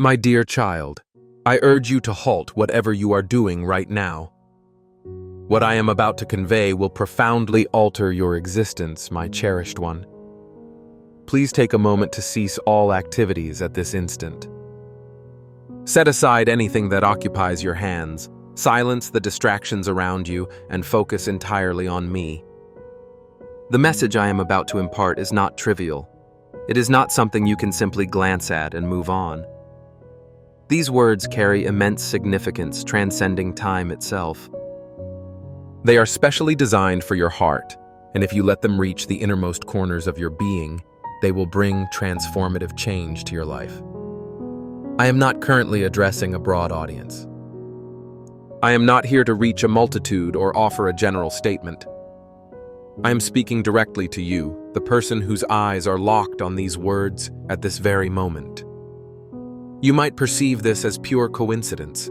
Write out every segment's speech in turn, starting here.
My dear child, I urge you to halt whatever you are doing right now. What I am about to convey will profoundly alter your existence, my cherished one. Please take a moment to cease all activities at this instant. Set aside anything that occupies your hands, silence the distractions around you, and focus entirely on me. The message I am about to impart is not trivial. It is not something you can simply glance at and move on. These words carry immense significance, transcending time itself. They are specially designed for your heart, and if you let them reach the innermost corners of your being, they will bring transformative change to your life. I am not currently addressing a broad audience. I am not here to reach a multitude or offer a general statement. I am speaking directly to you, the person whose eyes are locked on these words at this very moment. You might perceive this as pure coincidence,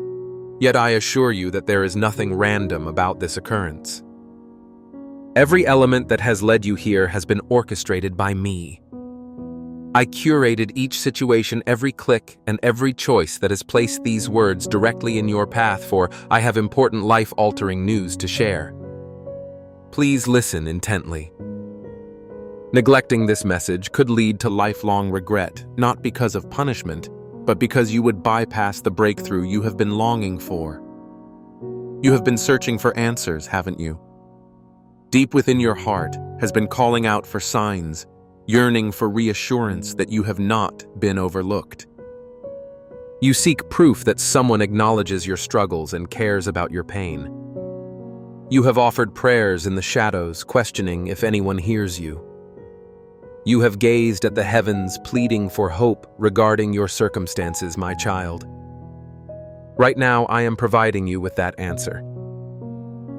yet I assure you that there is nothing random about this occurrence. Every element that has led you here has been orchestrated by me. I curated each situation, every click, and every choice that has placed these words directly in your path, for I have important life-altering news to share. Please listen intently. Neglecting this message could lead to lifelong regret, not because of punishment, but because you would bypass the breakthrough you have been longing for. You have been searching for answers, haven't you? Deep within your heart has been calling out for signs, yearning for reassurance that you have not been overlooked. You seek proof that someone acknowledges your struggles and cares about your pain. You have offered prayers in the shadows, questioning if anyone hears you. You have gazed at the heavens, pleading for hope regarding your circumstances, my child. Right now, I am providing you with that answer.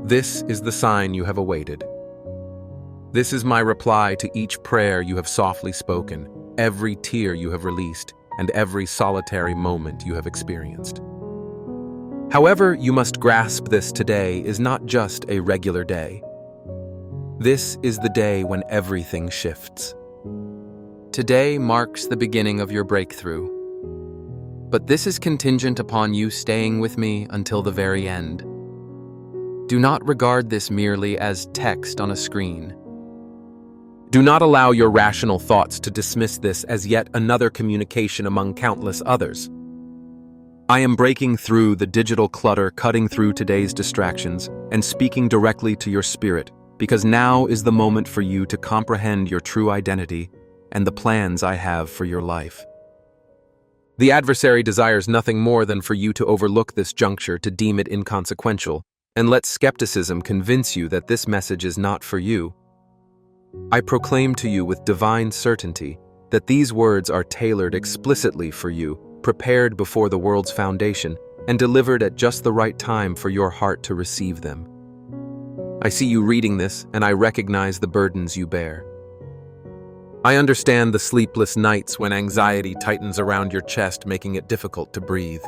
This is the sign you have awaited. This is my reply to each prayer you have softly spoken, every tear you have released, and every solitary moment you have experienced. However, you must grasp this today is not just a regular day. This is the day when everything shifts. Today marks the beginning of your breakthrough. But this is contingent upon you staying with me until the very end. Do not regard this merely as text on a screen. Do not allow your rational thoughts to dismiss this as yet another communication among countless others. I am breaking through the digital clutter, cutting through today's distractions, and speaking directly to your spirit, because now is the moment for you to comprehend your true identity and the plans I have for your life. The adversary desires nothing more than for you to overlook this juncture, to deem it inconsequential, and let skepticism convince you that this message is not for you. I proclaim to you with divine certainty that these words are tailored explicitly for you, prepared before the world's foundation, and delivered at just the right time for your heart to receive them. I see you reading this, and I recognize the burdens you bear. I understand the sleepless nights when anxiety tightens around your chest, making it difficult to breathe.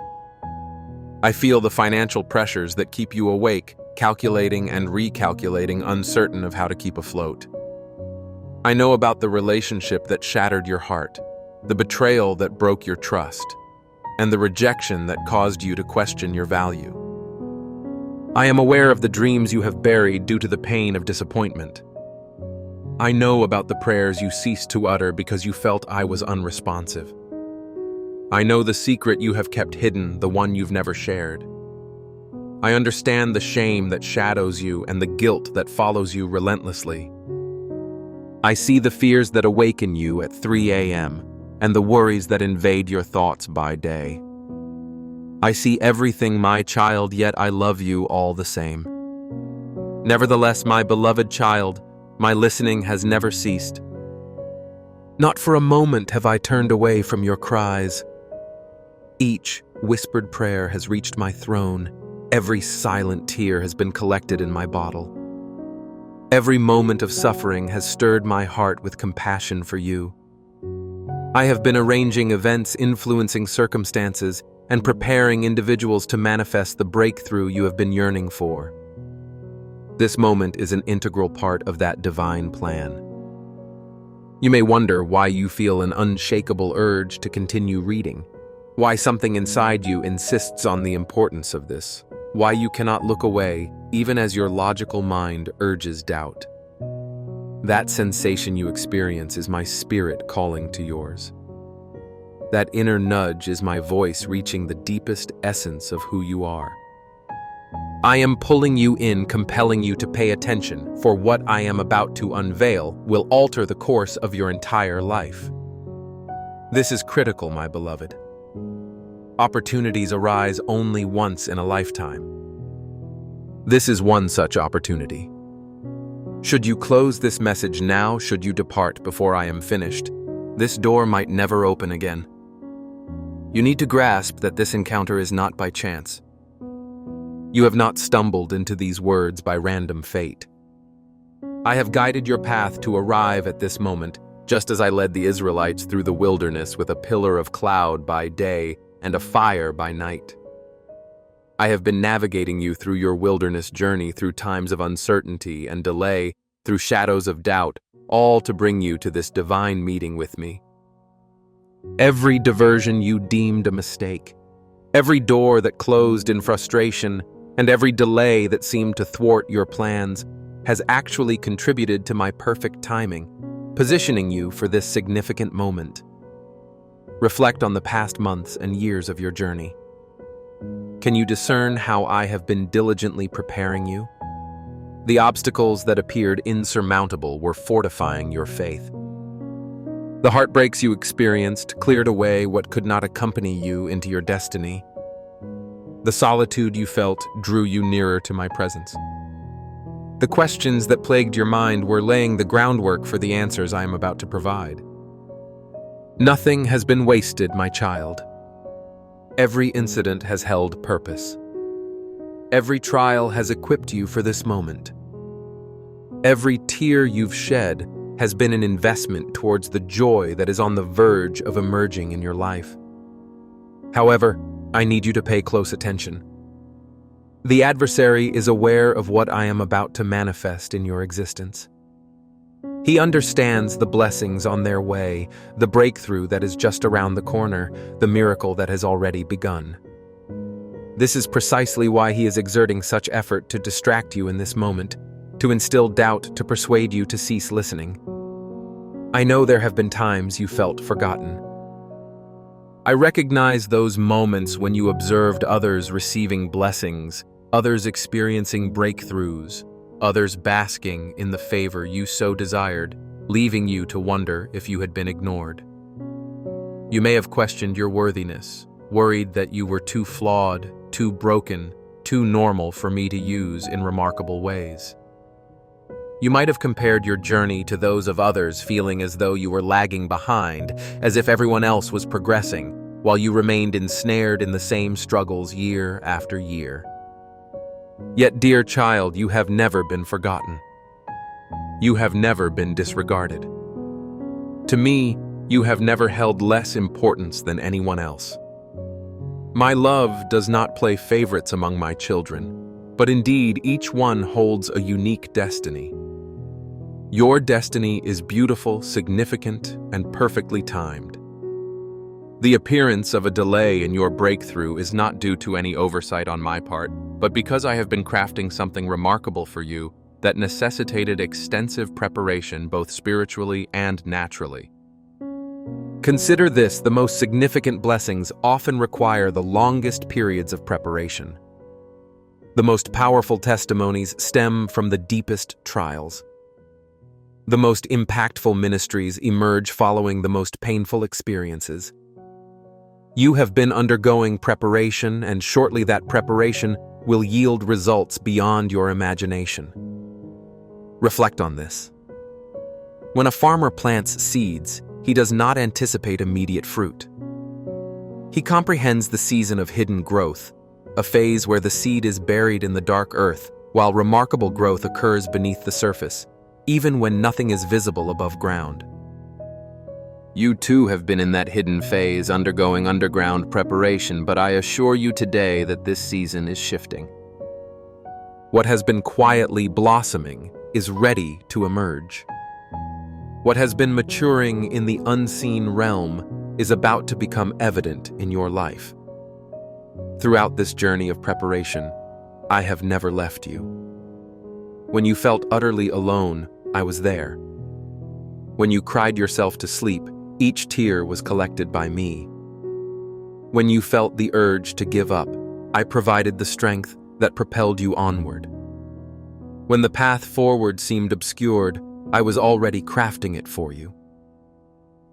I feel the financial pressures that keep you awake, calculating and recalculating, uncertain of how to keep afloat. I know about the relationship that shattered your heart, the betrayal that broke your trust, and the rejection that caused you to question your value. I am aware of the dreams you have buried due to the pain of disappointment. I know about the prayers you ceased to utter because you felt I was unresponsive. I know the secret you have kept hidden, the one you've never shared. I understand the shame that shadows you and the guilt that follows you relentlessly. I see the fears that awaken you at 3 a.m. and the worries that invade your thoughts by day. I see everything, my child, yet I love you all the same. Nevertheless, my beloved child, my listening has never ceased. Not for a moment have I turned away from your cries. Each whispered prayer has reached my throne. Every silent tear has been collected in my bottle. Every moment of suffering has stirred my heart with compassion for you. I have been arranging events, influencing circumstances, and preparing individuals to manifest the breakthrough you have been yearning for. This moment is an integral part of that divine plan. You may wonder why you feel an unshakable urge to continue reading. Why something inside you insists on the importance of this. Why you cannot look away, even as your logical mind urges doubt. That sensation you experience is my spirit calling to yours. That inner nudge is my voice reaching the deepest essence of who you are. I am pulling you in, compelling you to pay attention, for what I am about to unveil will alter the course of your entire life. This is critical, my beloved. Opportunities arise only once in a lifetime. This is one such opportunity. Should you close this message now, should you depart before I am finished, this door might never open again. You need to grasp that this encounter is not by chance. You have not stumbled into these words by random fate. I have guided your path to arrive at this moment, just as I led the Israelites through the wilderness with a pillar of cloud by day and a fire by night. I have been navigating you through your wilderness journey, through times of uncertainty and delay, through shadows of doubt, all to bring you to this divine meeting with me. Every diversion you deemed a mistake, every door that closed in frustration, and every delay that seemed to thwart your plans has actually contributed to my perfect timing, positioning you for this significant moment. Reflect on the past months and years of your journey. Can you discern how I have been diligently preparing you? The obstacles that appeared insurmountable were fortifying your faith. The heartbreaks you experienced cleared away what could not accompany you into your destiny. The solitude you felt drew you nearer to my presence. The questions that plagued your mind were laying the groundwork for the answers I am about to provide. Nothing has been wasted, my child. Every incident has held purpose. Every trial has equipped you for this moment. Every tear you've shed has been an investment towards the joy that is on the verge of emerging in your life. However, I need you to pay close attention. The adversary is aware of what I am about to manifest in your existence. He understands the blessings on their way, the breakthrough that is just around the corner, the miracle that has already begun. This is precisely why he is exerting such effort to distract you in this moment, to instill doubt, to persuade you to cease listening. I know there have been times you felt forgotten. I recognize those moments when you observed others receiving blessings, others experiencing breakthroughs, others basking in the favor you so desired, leaving you to wonder if you had been ignored. You may have questioned your worthiness, worried that you were too flawed, too broken, too normal for me to use in remarkable ways. You might have compared your journey to those of others, feeling as though you were lagging behind, as if everyone else was progressing, while you remained ensnared in the same struggles year after year. Yet, dear child, you have never been forgotten. You have never been disregarded. To me, you have never held less importance than anyone else. My love does not play favorites among my children, but indeed each one holds a unique destiny. Your destiny is beautiful, significant, and perfectly timed. The appearance of a delay in your breakthrough is not due to any oversight on my part, but because I have been crafting something remarkable for you that necessitated extensive preparation both spiritually and naturally. Consider this: the most significant blessings often require the longest periods of preparation. The most powerful testimonies stem from the deepest trials. The most impactful ministries emerge following the most painful experiences. You have been undergoing preparation, and shortly that preparation will yield results beyond your imagination. Reflect on this. When a farmer plants seeds, he does not anticipate immediate fruit. He comprehends the season of hidden growth, a phase where the seed is buried in the dark earth, while remarkable growth occurs beneath the surface, even when nothing is visible above ground. You too have been in that hidden phase, undergoing underground preparation, but I assure you today that this season is shifting. What has been quietly blossoming is ready to emerge. What has been maturing in the unseen realm is about to become evident in your life. Throughout this journey of preparation, I have never left you. When you felt utterly alone, I was there. When you cried yourself to sleep, each tear was collected by me. When you felt the urge to give up, I provided the strength that propelled you onward. When the path forward seemed obscured, I was already crafting it for you.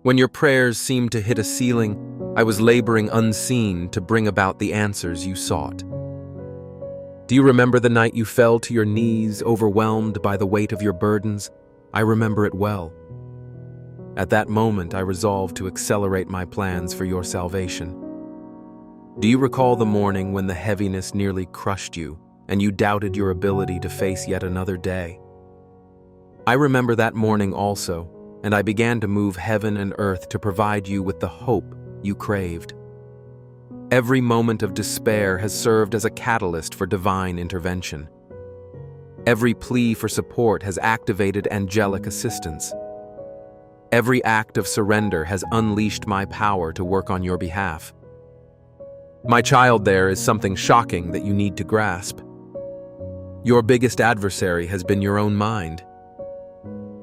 When your prayers seemed to hit a ceiling, I was laboring unseen to bring about the answers you sought. Do you remember the night you fell to your knees, overwhelmed by the weight of your burdens? I remember it well. At that moment, I resolved to accelerate my plans for your salvation. Do you recall the morning when the heaviness nearly crushed you and you doubted your ability to face yet another day? I remember that morning also, and I began to move heaven and earth to provide you with the hope you craved. Every moment of despair has served as a catalyst for divine intervention. Every plea for support has activated angelic assistance. Every act of surrender has unleashed my power to work on your behalf. My child, there is something shocking that you need to grasp. Your biggest adversary has been your own mind.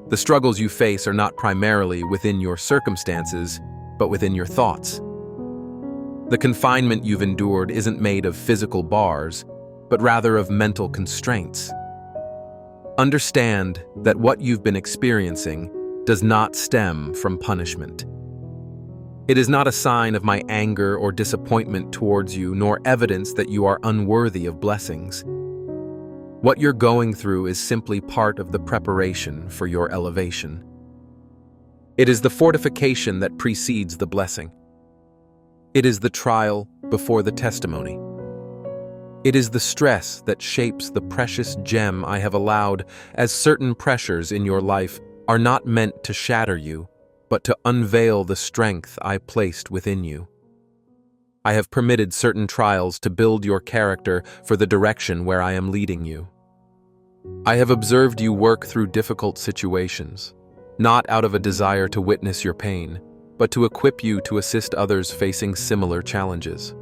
The struggles you face are not primarily within your circumstances, but within your thoughts. The confinement you've endured isn't made of physical bars, but rather of mental constraints. Understand that what you've been experiencing does not stem from punishment. It is not a sign of my anger or disappointment towards you, nor evidence that you are unworthy of blessings. What you're going through is simply part of the preparation for your elevation. It is the fortification that precedes the blessing. It is the trial before the testimony. It is the stress that shapes the precious gem I have allowed, as certain pressures in your life are not meant to shatter you, but to unveil the strength I placed within you. I have permitted certain trials to build your character for the direction where I am leading you. I have observed you work through difficult situations, not out of a desire to witness your pain, but to equip you to assist others facing similar challenges.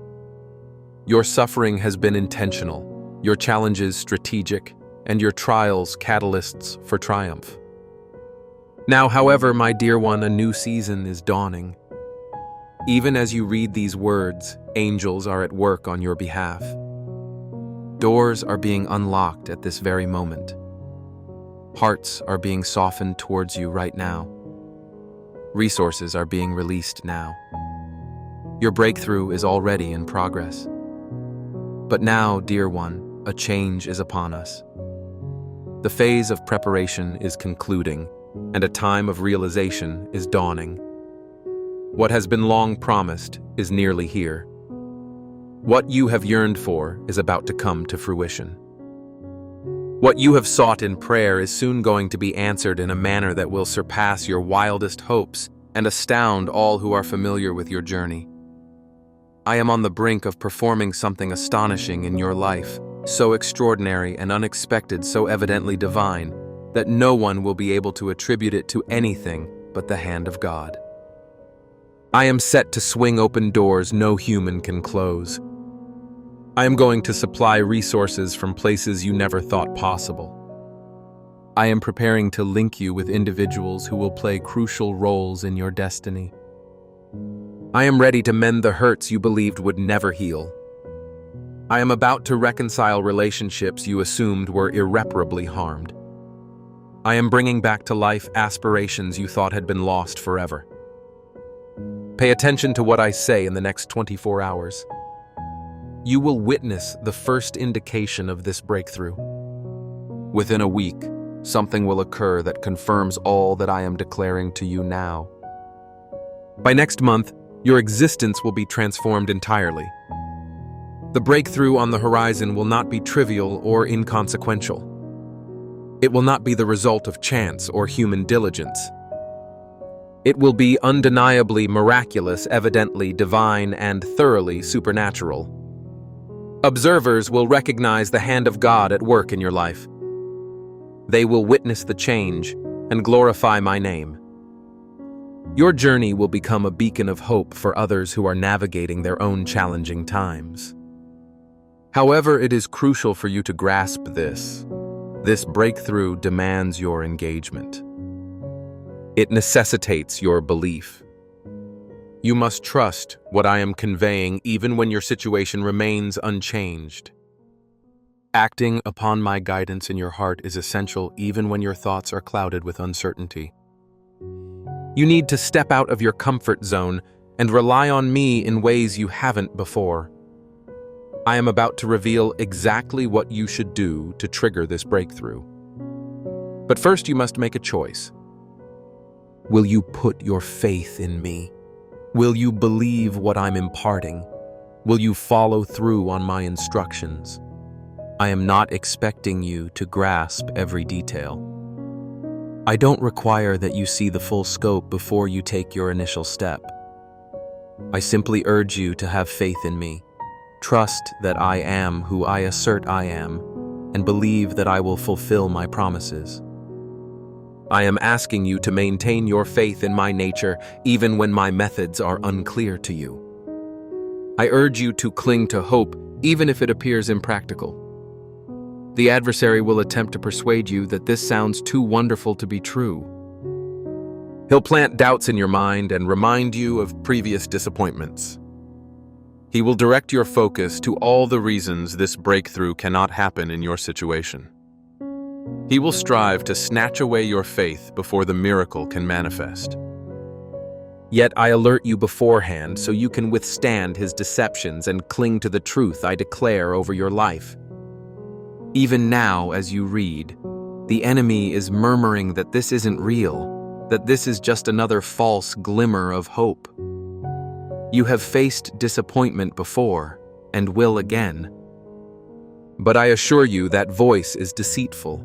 Your suffering has been intentional, your challenges strategic, and your trials catalysts for triumph. Now, however, my dear one, a new season is dawning. Even as you read these words, angels are at work on your behalf. Doors are being unlocked at this very moment. Hearts are being softened towards you right now. Resources are being released now. Your breakthrough is already in progress. But now, dear one, a change is upon us. The phase of preparation is concluding, and a time of realization is dawning. What has been long promised is nearly here. What you have yearned for is about to come to fruition. What you have sought in prayer is soon going to be answered in a manner that will surpass your wildest hopes and astound all who are familiar with your journey. I am on the brink of performing something astonishing in your life, so extraordinary and unexpected, so evidently divine, that no one will be able to attribute it to anything but the hand of God. I am set to swing open doors no human can close. I am going to supply resources from places you never thought possible. I am preparing to link you with individuals who will play crucial roles in your destiny. I am ready to mend the hurts you believed would never heal. I am about to reconcile relationships you assumed were irreparably harmed. I am bringing back to life aspirations you thought had been lost forever. Pay attention to what I say in the next 24 hours. You will witness the first indication of this breakthrough. Within a week, something will occur that confirms all that I am declaring to you now. By next month, your existence will be transformed entirely. The breakthrough on the horizon will not be trivial or inconsequential. It will not be the result of chance or human diligence. It will be undeniably miraculous, evidently divine, and thoroughly supernatural. Observers will recognize the hand of God at work in your life. They will witness the change and glorify my name. Your journey will become a beacon of hope for others who are navigating their own challenging times. However, it is crucial for you to grasp this. This breakthrough demands your engagement. It necessitates your belief. You must trust what I am conveying even when your situation remains unchanged. Acting upon my guidance in your heart is essential even when your thoughts are clouded with uncertainty. You need to step out of your comfort zone and rely on me in ways you haven't before. I am about to reveal exactly what you should do to trigger this breakthrough. But first, you must make a choice. Will you put your faith in me? Will you believe what I'm imparting? Will you follow through on my instructions? I am not expecting you to grasp every detail. I don't require that you see the full scope before you take your initial step. I simply urge you to have faith in me. Trust that I am who I assert I am, and believe that I will fulfill my promises. I am asking you to maintain your faith in my nature even when my methods are unclear to you. I urge you to cling to hope even if it appears impractical. The adversary will attempt to persuade you that this sounds too wonderful to be true. He'll plant doubts in your mind and remind you of previous disappointments. He will direct your focus to all the reasons this breakthrough cannot happen in your situation. He will strive to snatch away your faith before the miracle can manifest. Yet I alert you beforehand so you can withstand his deceptions and cling to the truth I declare over your life. Even now, as you read, the enemy is murmuring that this isn't real, that this is just another false glimmer of hope. You have faced disappointment before, and will again. But I assure you that voice is deceitful.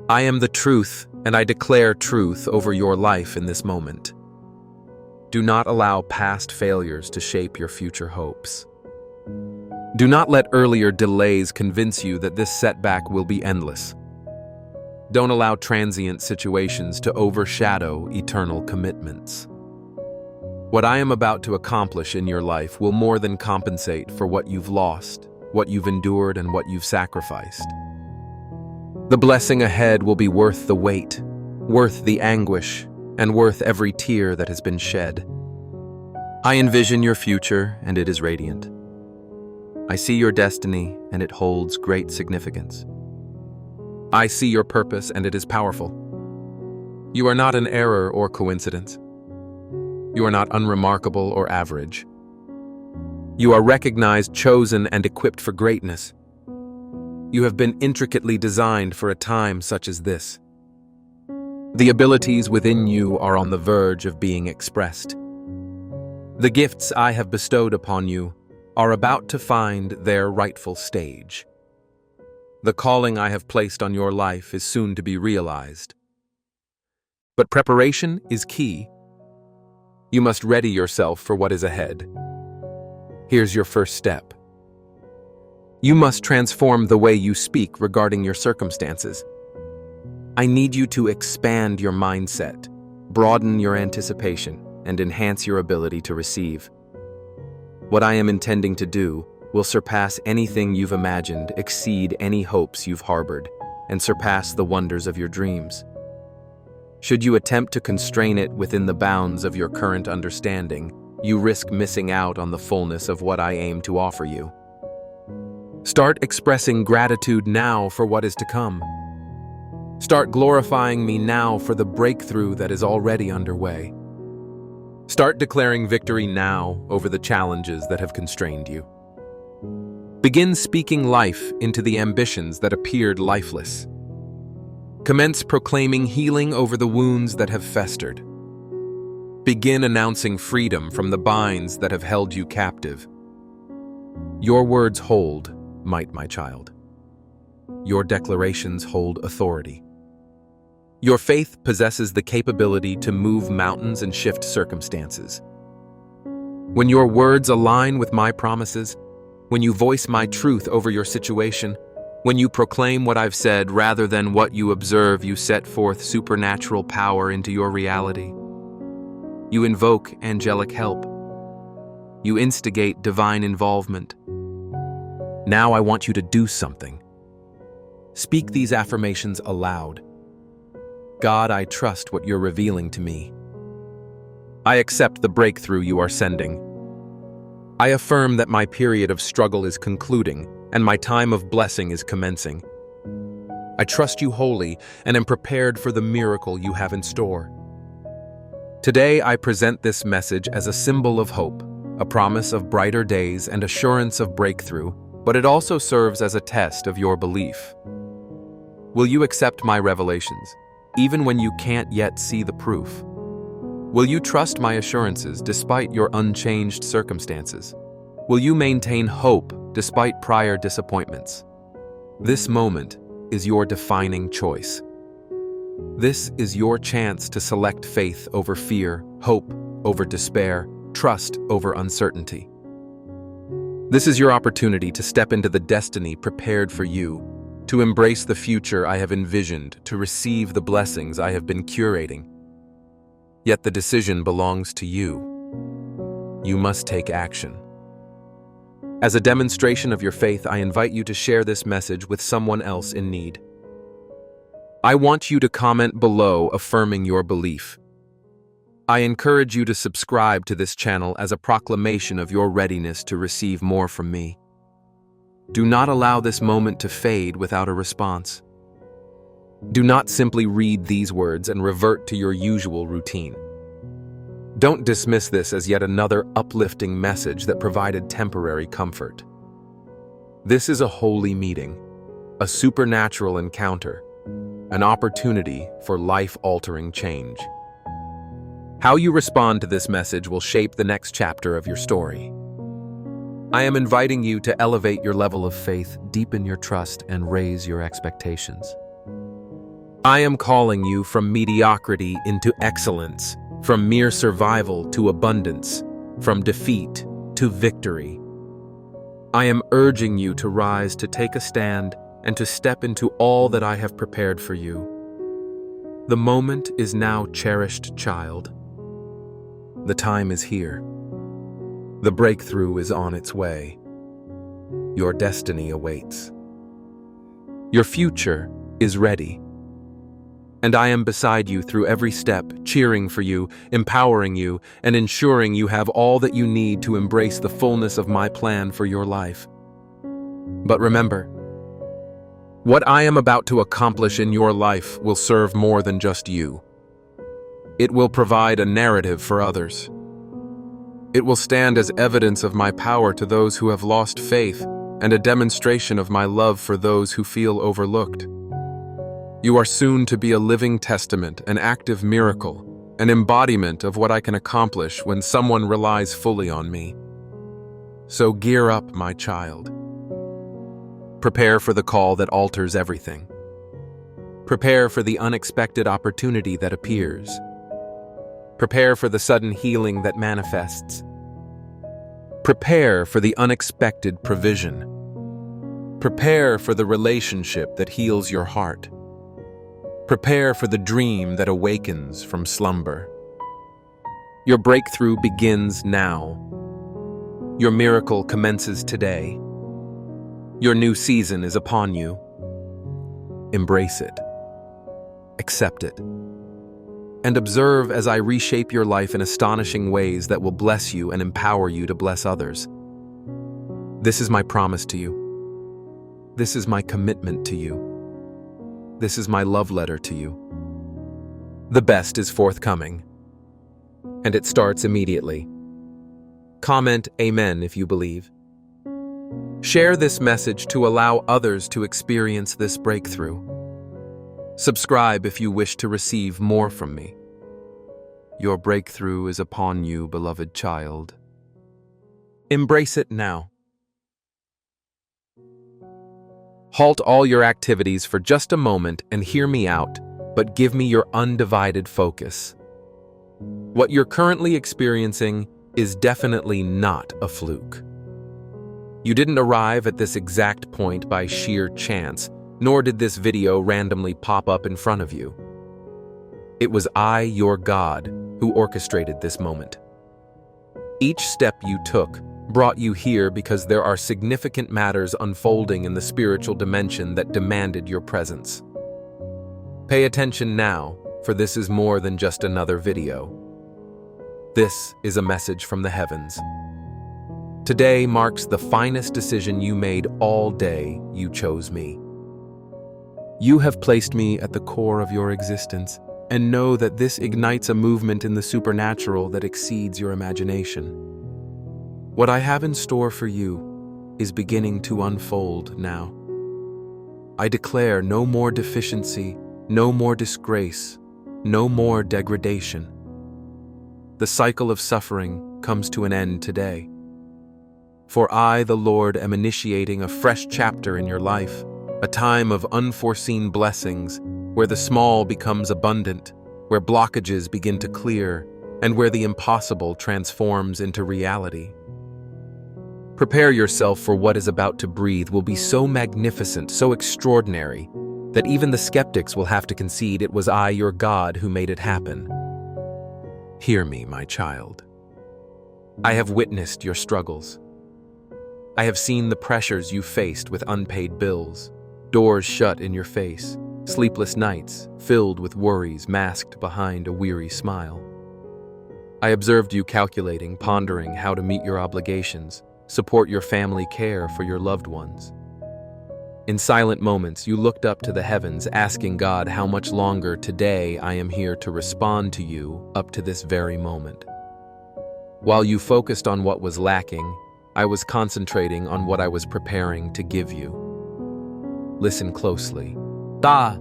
I am the truth, and I declare truth over your life in this moment. Do not allow past failures to shape your future hopes. Do not let earlier delays convince you that this setback will be endless. Don't allow transient situations to overshadow eternal commitments. What I am about to accomplish in your life will more than compensate for what you've lost, what you've endured, and what you've sacrificed. The blessing ahead will be worth the wait, worth the anguish, and worth every tear that has been shed. I envision your future, and it is radiant. I see your destiny, and it holds great significance. I see your purpose, and it is powerful. You are not an error or coincidence. You are not unremarkable or average. You are recognized, chosen, and equipped for greatness. You have been intricately designed for a time such as this. The abilities within you are on the verge of being expressed. The gifts I have bestowed upon you are about to find their rightful stage. The calling I have placed on your life is soon to be realized. But preparation is key. You must ready yourself for what is ahead. Here's your first step. You must transform the way you speak regarding your circumstances. I need you to expand your mindset, broaden your anticipation, and enhance your ability to receive. What I am intending to do will surpass anything you've imagined, exceed any hopes you've harbored, and surpass the wonders of your dreams. Should you attempt to constrain it within the bounds of your current understanding, you risk missing out on the fullness of what I aim to offer you. Start expressing gratitude now for what is to come. Start glorifying me now for the breakthrough that is already underway. Start declaring victory now over the challenges that have constrained you. Begin speaking life into the ambitions that appeared lifeless. Commence proclaiming healing over the wounds that have festered. Begin announcing freedom from the binds that have held you captive. Your words hold might, my child. Your declarations hold authority. Your faith possesses the capability to move mountains and shift circumstances. When your words align with my promises, when you voice my truth over your situation, when you proclaim what I've said rather than what you observe, you set forth supernatural power into your reality. You invoke angelic help. You instigate divine involvement. Now I want you to do something. Speak these affirmations aloud. God, I trust what you're revealing to me. I accept the breakthrough you are sending. I affirm that my period of struggle is concluding and my time of blessing is commencing. I trust you wholly and am prepared for the miracle you have in store. Today I present this message as a symbol of hope, a promise of brighter days and assurance of breakthrough, but it also serves as a test of your belief. Will you accept my revelations, even when you can't yet see the proof? Will you trust my assurances despite your unchanged circumstances? Will you maintain hope despite prior disappointments? This moment is your defining choice. This is your chance to select faith over fear, hope over despair, trust over uncertainty. This is your opportunity to step into the destiny prepared for you, to embrace the future I have envisioned, to receive the blessings I have been curating. Yet the decision belongs to you. You must take action. As a demonstration of your faith, I invite you to share this message with someone else in need. I want you to comment below affirming your belief. I encourage you to subscribe to this channel as a proclamation of your readiness to receive more from me. Do not allow this moment to fade without a response. Do not simply read these words and revert to your usual routine. Don't dismiss this as yet another uplifting message that provided temporary comfort. This is a holy meeting, a supernatural encounter, an opportunity for life-altering change. How you respond to this message will shape the next chapter of your story. I am inviting you to elevate your level of faith, deepen your trust, and raise your expectations. I am calling you from mediocrity into excellence, from mere survival to abundance, from defeat to victory. I am urging you to rise, to take a stand, and to step into all that I have prepared for you. The moment is now, cherished child. The time is here. The breakthrough is on its way. Your destiny awaits. Your future is ready. And I am beside you through every step, cheering for you, empowering you, and ensuring you have all that you need to embrace the fullness of my plan for your life. But remember, what I am about to accomplish in your life will serve more than just you. It will provide a narrative for others. It will stand as evidence of my power to those who have lost faith and a demonstration of my love for those who feel overlooked. You are soon to be a living testament, an active miracle, an embodiment of what I can accomplish when someone relies fully on me. So gear up, my child. Prepare for the call that alters everything. Prepare for the unexpected opportunity that appears. Prepare for the sudden healing that manifests. Prepare for the unexpected provision. Prepare for the relationship that heals your heart. Prepare for the dream that awakens from slumber. Your breakthrough begins now. Your miracle commences today. Your new season is upon you. Embrace it. Accept it. And observe as I reshape your life in astonishing ways that will bless you and empower you to bless others. This is my promise to you. This is my commitment to you. This is my love letter to you. The best is forthcoming, and it starts immediately. Comment Amen if you believe. Share this message to allow others to experience this breakthrough. Subscribe if you wish to receive more from me. Your breakthrough is upon you, beloved child. Embrace it now. Halt all your activities for just a moment and hear me out, but give me your undivided focus. What you're currently experiencing is definitely not a fluke. You didn't arrive at this exact point by sheer chance, nor did this video randomly pop up in front of you. It was I, your God, who orchestrated this moment. Each step you took brought you here because there are significant matters unfolding in the spiritual dimension that demanded your presence. Pay attention now, for this is more than just another video. This is a message from the heavens. Today marks the finest decision you made all day. You chose me. You have placed me at the core of your existence, and know that this ignites a movement in the supernatural that exceeds your imagination. What I have in store for you is beginning to unfold now. I declare no more deficiency, no more disgrace, no more degradation. The cycle of suffering comes to an end today. For I, the Lord, am initiating a fresh chapter in your life, a time of unforeseen blessings, where the small becomes abundant, where blockages begin to clear, and where the impossible transforms into reality. Prepare yourself, for what is about to breathe will be so magnificent, so extraordinary, that even the skeptics will have to concede it was I, your God, who made it happen. Hear me, my child. I have witnessed your struggles. I have seen the pressures you faced with unpaid bills, doors shut in your face, sleepless nights filled with worries masked behind a weary smile. I observed you calculating, pondering how to meet your obligations, support your family, care for your loved ones. In silent moments, you looked up to the heavens, asking God how much longer. Today I am here to respond to you up to this very moment. While you focused on what was lacking, I was concentrating on what I was preparing to give you. Listen closely. I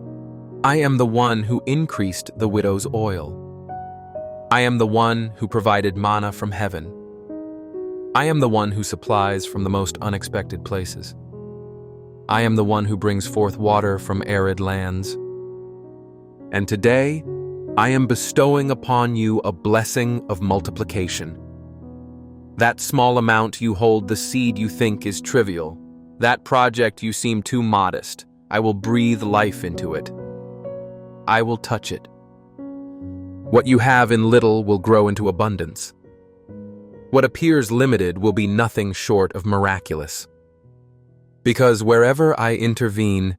am the one who increased the widow's oil. I am the one who provided manna from heaven. I am the one who supplies from the most unexpected places. I am the one who brings forth water from arid lands. And today, I am bestowing upon you a blessing of multiplication. That small amount you hold, the seed you think is trivial, that project you seem too modest, I will breathe life into it. I will touch it. What you have in little will grow into abundance. What appears limited will be nothing short of miraculous. Because wherever I intervene,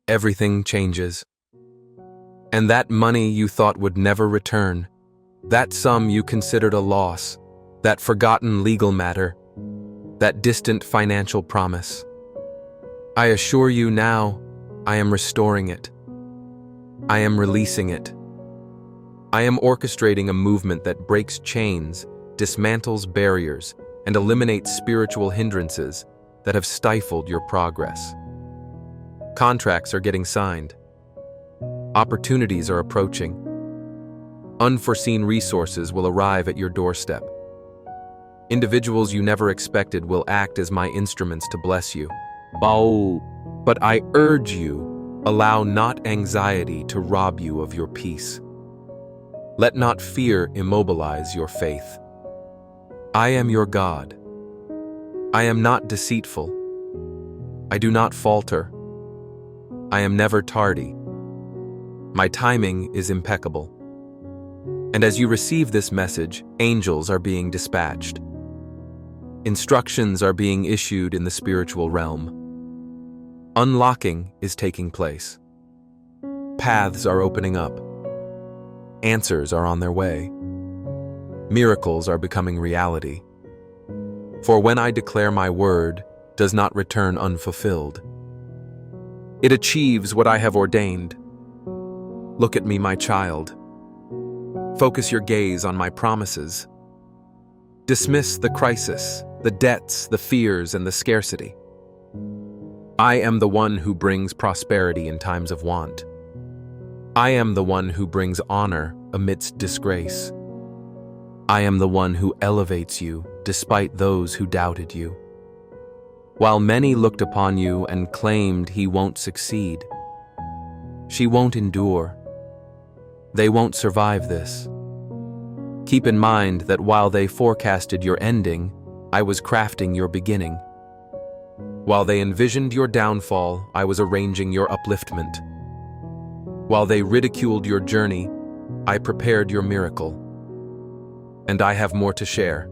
everything changes. And that money you thought would never return, that sum you considered a loss, that forgotten legal matter, that distant financial promise, I assure you now, I am restoring it. I am releasing it. I am orchestrating a movement that breaks chains, dismantles barriers, and eliminates spiritual hindrances that have stifled your progress. Contracts are getting signed. Opportunities are approaching. Unforeseen resources will arrive at your doorstep. Individuals you never expected will act as my instruments to bless you. But I urge you, allow not anxiety to rob you of your peace. Let not fear immobilize your faith. I am your God. I am not deceitful. I do not falter. I am never tardy. My timing is impeccable. And as you receive this message, angels are being dispatched. Instructions are being issued in the spiritual realm. Unlocking is taking place. Paths are opening up. Answers are on their way. Miracles are becoming reality. For when I declare my word does not return unfulfilled. It achieves what I have ordained. Look at me, my child. Focus your gaze on my promises. Dismiss the crisis, the debts, the fears, and the scarcity. I am the one who brings prosperity in times of want. I am the one who brings honor amidst disgrace. I am the one who elevates you despite those who doubted you. While many looked upon you and claimed he won't succeed, she won't endure. They won't survive this. Keep in mind that while they forecasted your ending, I was crafting your beginning. While they envisioned your downfall, I was arranging your upliftment. While they ridiculed your journey, I prepared your miracle. and I have more to share.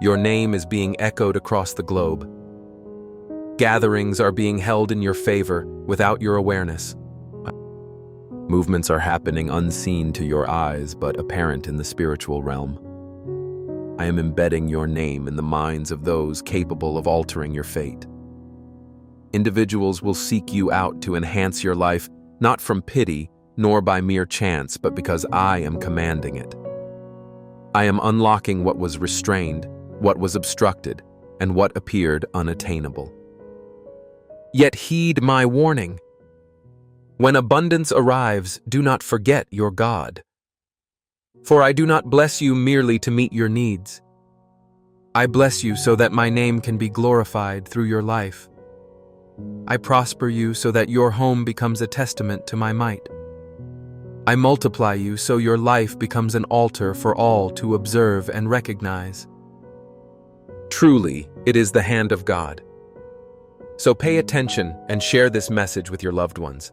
Your name is being echoed across the globe. Gatherings are being held in your favor without your awareness. Movements are happening unseen to your eyes, but apparent in the spiritual realm. I am embedding your name in the minds of those capable of altering your fate. Individuals will seek you out to enhance your life, not from pity, nor by mere chance, but because I am commanding it. I am unlocking what was restrained, what was obstructed, and what appeared unattainable. Yet heed my warning. When abundance arrives, do not forget your God. For I do not bless you merely to meet your needs. I bless you so that my name can be glorified through your life. I prosper you so that your home becomes a testament to my might. I multiply you so your life becomes an altar for all to observe and recognize. Truly, it is the hand of God. So pay attention and share this message with your loved ones.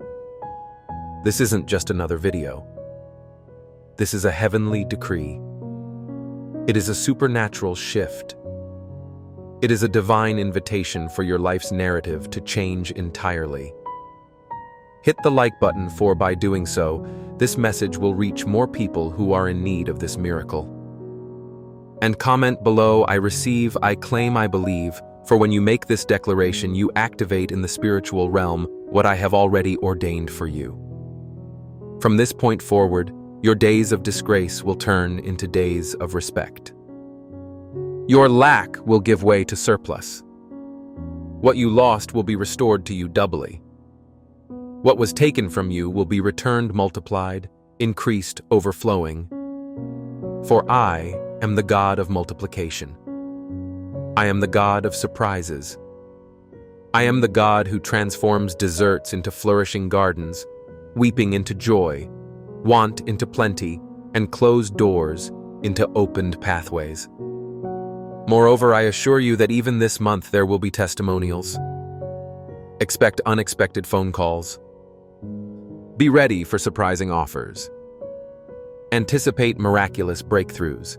This isn't just another video. This is a heavenly decree. It is a supernatural shift. It is a divine invitation for your life's narrative to change entirely. Hit the like button, for by doing so, this message will reach more people who are in need of this miracle. And comment below, I receive, I claim, I believe, for when you make this declaration, you activate in the spiritual realm what I have already ordained for you. From this point forward, your days of disgrace will turn into days of respect. Your lack will give way to surplus. What you lost will be restored to you doubly. What was taken from you will be returned multiplied, increased, overflowing. For I am the God of multiplication. I am the God of surprises. I am the God who transforms deserts into flourishing gardens, weeping into joy, want into plenty, and closed doors into opened pathways. Moreover, I assure you that even this month there will be testimonials. Expect unexpected phone calls. Be ready for surprising offers. Anticipate miraculous breakthroughs.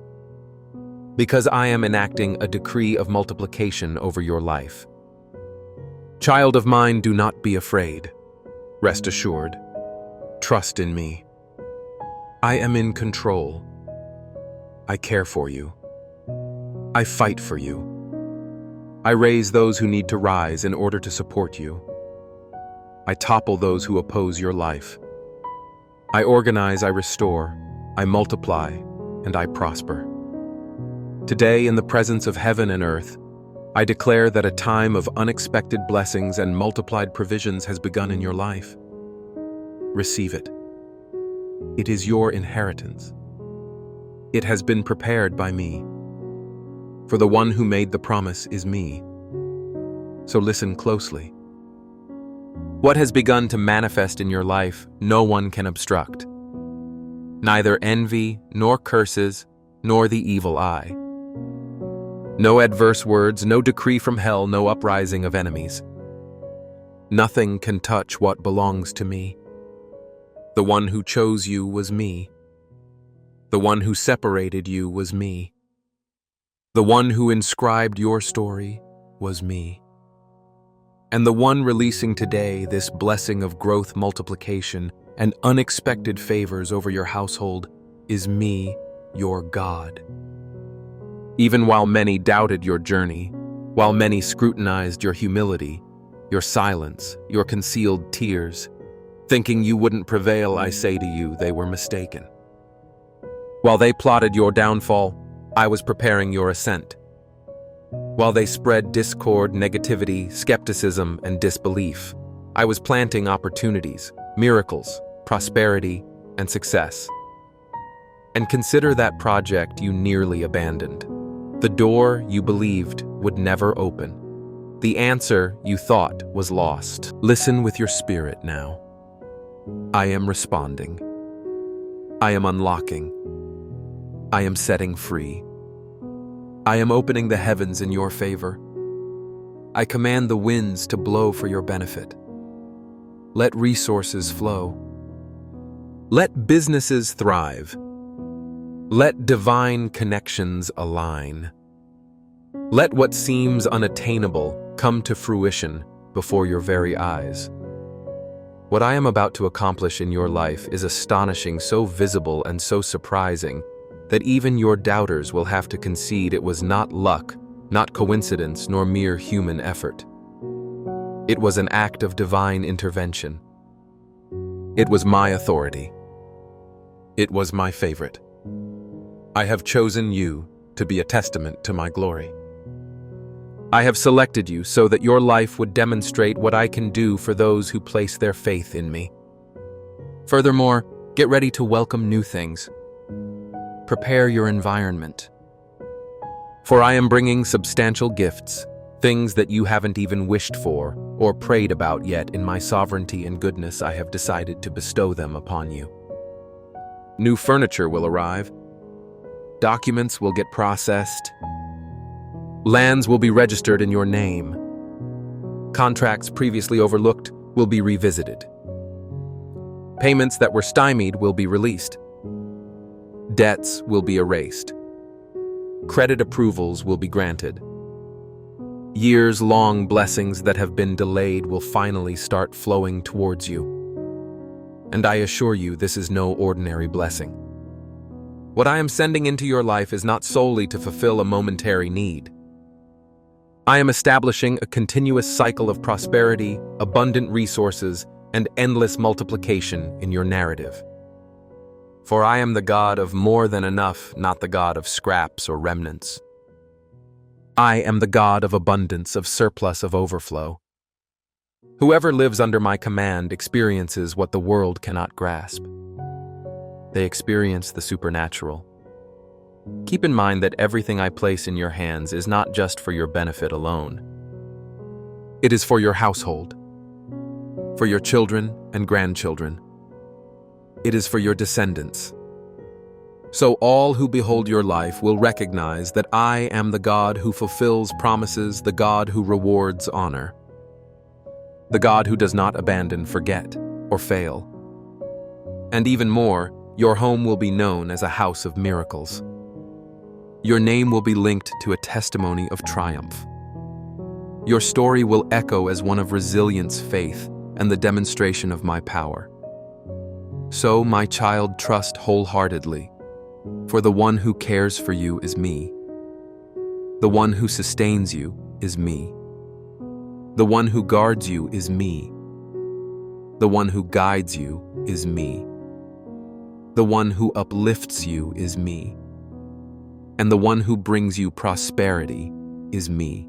Because I am enacting a decree of multiplication over your life. Child of mine, do not be afraid. Rest assured. Trust in me. I am in control. I care for you. I fight for you. I raise those who need to rise in order to support you. I topple those who oppose your life. I organize, I restore, I multiply, and I prosper. Today, in the presence of heaven and earth, I declare that a time of unexpected blessings and multiplied provisions has begun in your life. Receive it. It is your inheritance. It has been prepared by me. For the one who made the promise is me. So listen closely. What has begun to manifest in your life, no one can obstruct. Neither envy, nor curses, nor the evil eye. No adverse words, no decree from hell, no uprising of enemies. Nothing can touch what belongs to me. The one who chose you was me. The one who separated you was me. The one who inscribed your story was me. And the one releasing today this blessing of growth, multiplication, and unexpected favors over your household is me, your God. Even while many doubted your journey, while many scrutinized your humility, your silence, your concealed tears, thinking you wouldn't prevail, I say to you, they were mistaken. While they plotted your downfall, I was preparing your ascent. While they spread discord, negativity, skepticism, and disbelief, I was planting opportunities, miracles, prosperity, and success. And consider that project you nearly abandoned. The door you believed would never open. The answer you thought was lost. Listen with your spirit now. I am responding. I am unlocking. I am setting free. I am opening the heavens in your favor. I command the winds to blow for your benefit. Let resources flow. Let businesses thrive. Let divine connections align. Let what seems unattainable come to fruition before your very eyes. What I am about to accomplish in your life is astonishing, so visible and so surprising that even your doubters will have to concede it was not luck, not coincidence, nor mere human effort. It was an act of divine intervention. It was my authority. It was my favorite. I have chosen you to be a testament to my glory. I have selected you so that your life would demonstrate what I can do for those who place their faith in me. Furthermore, get ready to welcome new things. Prepare your environment. For I am bringing substantial gifts, things that you haven't even wished for or prayed about yet. In my sovereignty and goodness, I have decided to bestow them upon you. New furniture will arrive. Documents will get processed. Lands will be registered in your name. Contracts previously overlooked will be revisited. Payments that were stymied will be released. Debts will be erased. Credit approvals will be granted. Years-long blessings that have been delayed will finally start flowing towards you. And I assure you, this is no ordinary blessing. What I am sending into your life is not solely to fulfill a momentary need. I am establishing a continuous cycle of prosperity, abundant resources, and endless multiplication in your narrative. For I am the God of more than enough, not the God of scraps or remnants. I am the God of abundance, of surplus, of overflow. Whoever lives under my command experiences what the world cannot grasp. They experience the supernatural. Keep in mind that everything I place in your hands is not just for your benefit alone. It is for your household, for your children and grandchildren. It is for your descendants. So all who behold your life will recognize that I am the God who fulfills promises, the God who rewards honor, the God who does not abandon, forget, or fail. And even more, your home will be known as a house of miracles. Your name will be linked to a testimony of triumph. Your story will echo as one of resilience, faith, and the demonstration of my power. So, my child, trust wholeheartedly, for the one who cares for you is me. The one who sustains you is me. The one who guards you is me. The one who guides you is me. The one who uplifts you is me. And the one who brings you prosperity is me.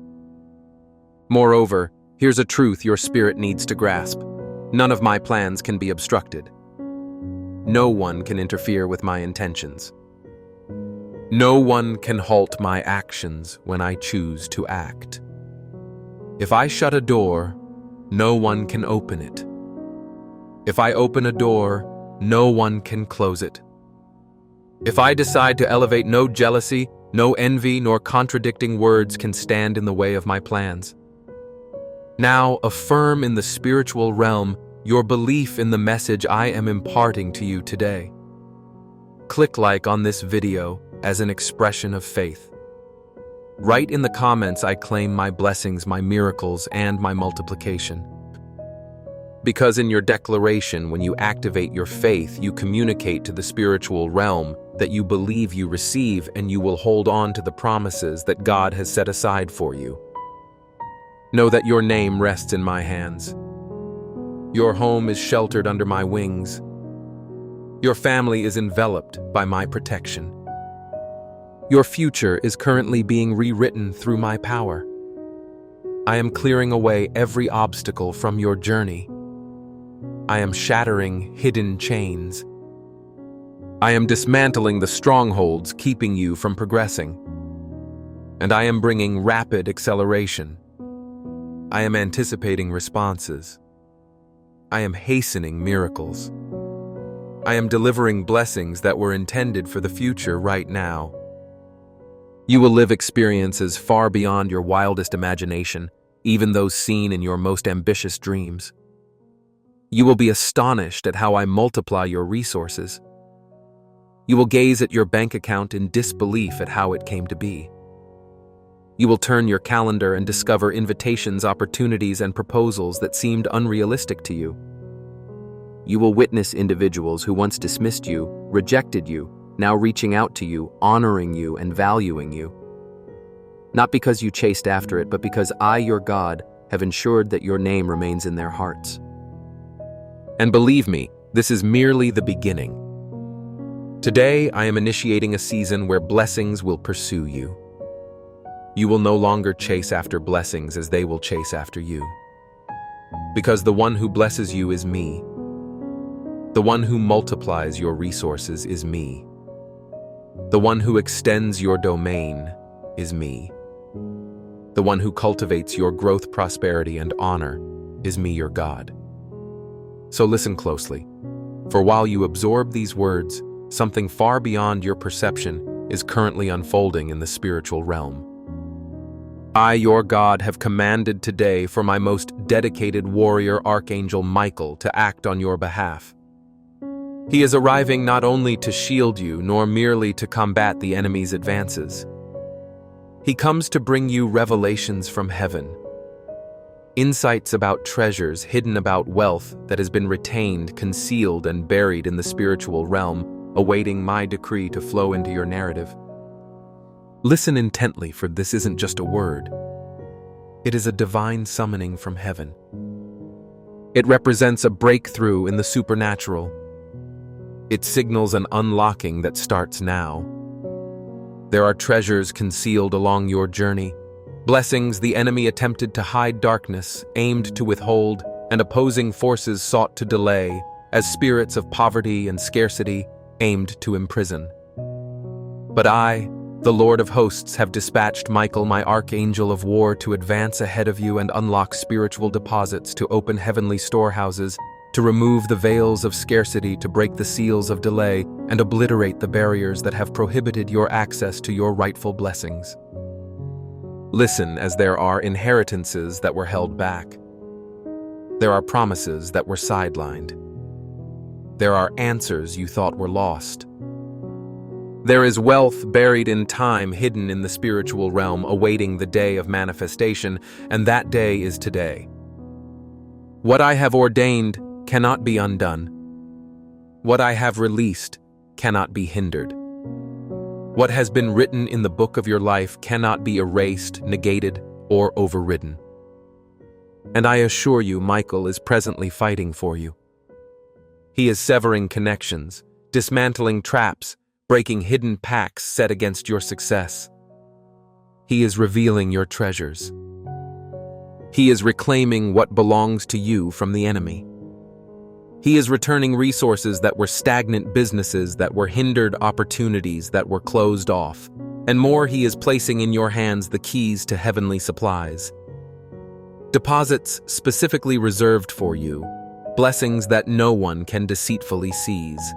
Moreover, here's a truth your spirit needs to grasp. None of my plans can be obstructed. No one can interfere with my intentions. No one can halt my actions when I choose to act. If I shut a door, no one can open it. If I open a door, no one can close it. If I decide to elevate, no jealousy, no envy, nor contradicting words can stand in the way of my plans. Now, affirm in the spiritual realm your belief in the message I am imparting to you today. Click like on this video as an expression of faith. Write in the comments, I claim my blessings, my miracles, and my multiplication. Because in your declaration, when you activate your faith, you communicate to the spiritual realm that you believe you receive, and you will hold on to the promises that God has set aside for you. Know that your name rests in my hands. Your home is sheltered under my wings. Your family is enveloped by my protection. Your future is currently being rewritten through my power. I am clearing away every obstacle from your journey. I am shattering hidden chains. I am dismantling the strongholds keeping you from progressing. And I am bringing rapid acceleration. I am anticipating responses. I am hastening miracles. I am delivering blessings that were intended for the future right now. You will live experiences far beyond your wildest imagination, even those seen in your most ambitious dreams. You will be astonished at how I multiply your resources. You will gaze at your bank account in disbelief at how it came to be. You will turn your calendar and discover invitations, opportunities, and proposals that seemed unrealistic to you. You will witness individuals who once dismissed you, rejected you, now reaching out to you, honoring you, and valuing you. Not because you chased after it, but because I, your God, have ensured that your name remains in their hearts. And believe me, this is merely the beginning. Today, I am initiating a season where blessings will pursue you. You will no longer chase after blessings as they will chase after you. Because the one who blesses you is me. The one who multiplies your resources is me. The one who extends your domain is me. The one who cultivates your growth, prosperity, and honor is me, your God. So listen closely, for while you absorb these words, something far beyond your perception is currently unfolding in the spiritual realm. I, your God, have commanded today for my most dedicated warrior, Archangel Michael, to act on your behalf. He is arriving not only to shield you, nor merely to combat the enemy's advances. He comes to bring you revelations from heaven, insights about treasures hidden, about wealth that has been retained, concealed, and buried in the spiritual realm, awaiting my decree to flow into your narrative. Listen intently, for this isn't just a word. It is a divine summoning from heaven. It represents a breakthrough in the supernatural. It signals an unlocking that starts now. There are treasures concealed along your journey, blessings the enemy attempted to hide, darkness aimed to withhold, and opposing forces sought to delay, as spirits of poverty and scarcity aimed to imprison. But I, the Lord of hosts, have dispatched Michael, my archangel of war, to advance ahead of you and unlock spiritual deposits, to open heavenly storehouses, to remove the veils of scarcity, to break the seals of delay, and obliterate the barriers that have prohibited your access to your rightful blessings. Listen, as there are inheritances that were held back. There are promises that were sidelined. There are answers you thought were lost. There is wealth buried in time, hidden in the spiritual realm, awaiting the day of manifestation, and that day is today. What I have ordained cannot be undone. What I have released cannot be hindered. What has been written in the book of your life cannot be erased, negated, or overridden. And I assure you, Michael is presently fighting for you. He is severing connections, dismantling traps, breaking hidden pacts set against your success. He is revealing your treasures. He is reclaiming what belongs to you from the enemy. He is returning resources that were stagnant, businesses that were hindered, opportunities that were closed off. And more, he is placing in your hands the keys to heavenly supplies. Deposits specifically reserved for you, blessings that no one can deceitfully seize.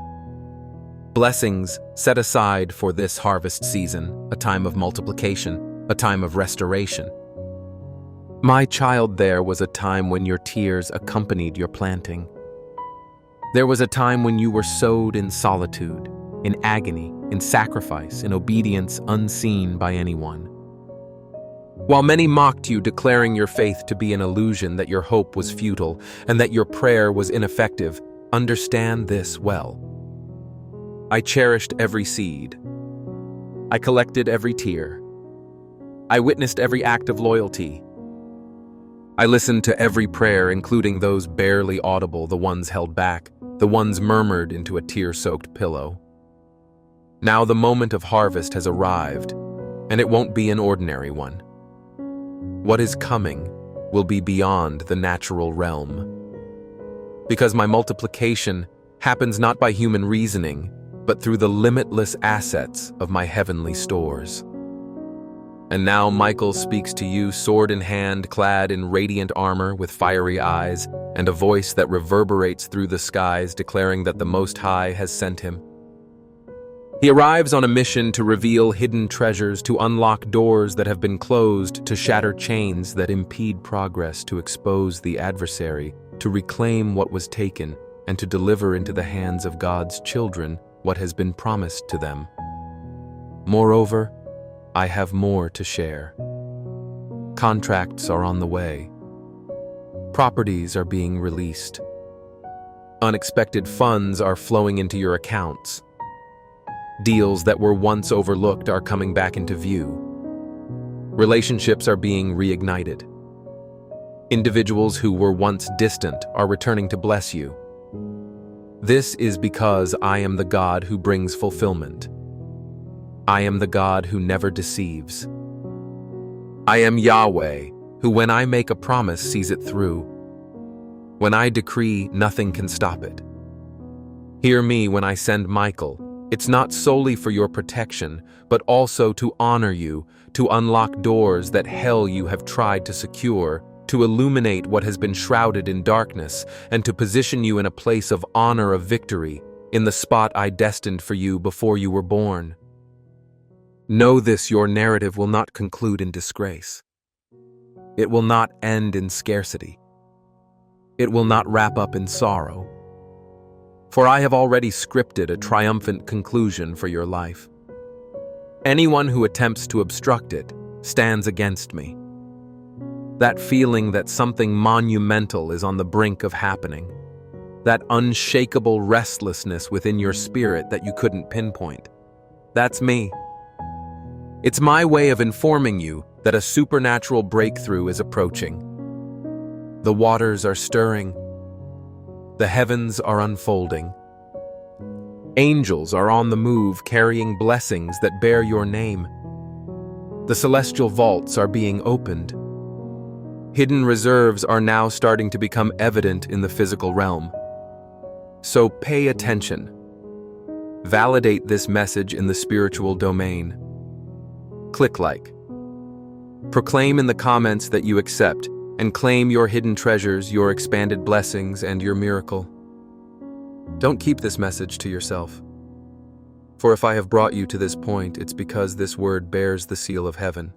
Blessings set aside for this harvest season, a time of multiplication, a time of restoration. My child, there was a time when your tears accompanied your planting. There was a time when you were sowed in solitude, in agony, in sacrifice, in obedience unseen by anyone. While many mocked you, declaring your faith to be an illusion, that your hope was futile, and that your prayer was ineffective, understand this well. I cherished every seed. I collected every tear. I witnessed every act of loyalty. I listened to every prayer, including those barely audible, the ones held back, the ones murmured into a tear-soaked pillow. Now the moment of harvest has arrived, and it won't be an ordinary one. What is coming will be beyond the natural realm. Because my multiplication happens not by human reasoning, but through the limitless assets of my heavenly stores. And now Michael speaks to you, sword in hand, clad in radiant armor with fiery eyes, and a voice that reverberates through the skies, declaring that the Most High has sent him. He arrives on a mission to reveal hidden treasures, to unlock doors that have been closed, to shatter chains that impede progress, to expose the adversary, to reclaim what was taken, and to deliver into the hands of God's children what has been promised to them. Moreover, I have more to share. Contracts are on the way. Properties are being released. Unexpected funds are flowing into your accounts. Deals that were once overlooked are coming back into view. Relationships are being reignited. Individuals who were once distant are returning to bless you. This is because I am the God who brings fulfillment. I am the God who never deceives. I am Yahweh, who when I make a promise sees it through. When I decree, nothing can stop it. Hear me when I send Michael. It's not solely for your protection, but also to honor you, to unlock doors that hell you have tried to secure, to illuminate what has been shrouded in darkness, and to position you in a place of honor of victory, in the spot I destined for you before you were born. Know this: your narrative will not conclude in disgrace. It will not end in scarcity. It will not wrap up in sorrow. For I have already scripted a triumphant conclusion for your life. Anyone who attempts to obstruct it stands against me. That feeling that something monumental is on the brink of happening, that unshakable restlessness within your spirit that you couldn't pinpoint, that's me. It's my way of informing you that a supernatural breakthrough is approaching. The waters are stirring. The heavens are unfolding. Angels are on the move, carrying blessings that bear your name. The celestial vaults are being opened. Hidden reserves are now starting to become evident in the physical realm. So pay attention. Validate this message in the spiritual domain. Click like. Proclaim in the comments that you accept, and claim your hidden treasures, your expanded blessings, and your miracle. Don't keep this message to yourself. For if I have brought you to this point, it's because this word bears the seal of heaven.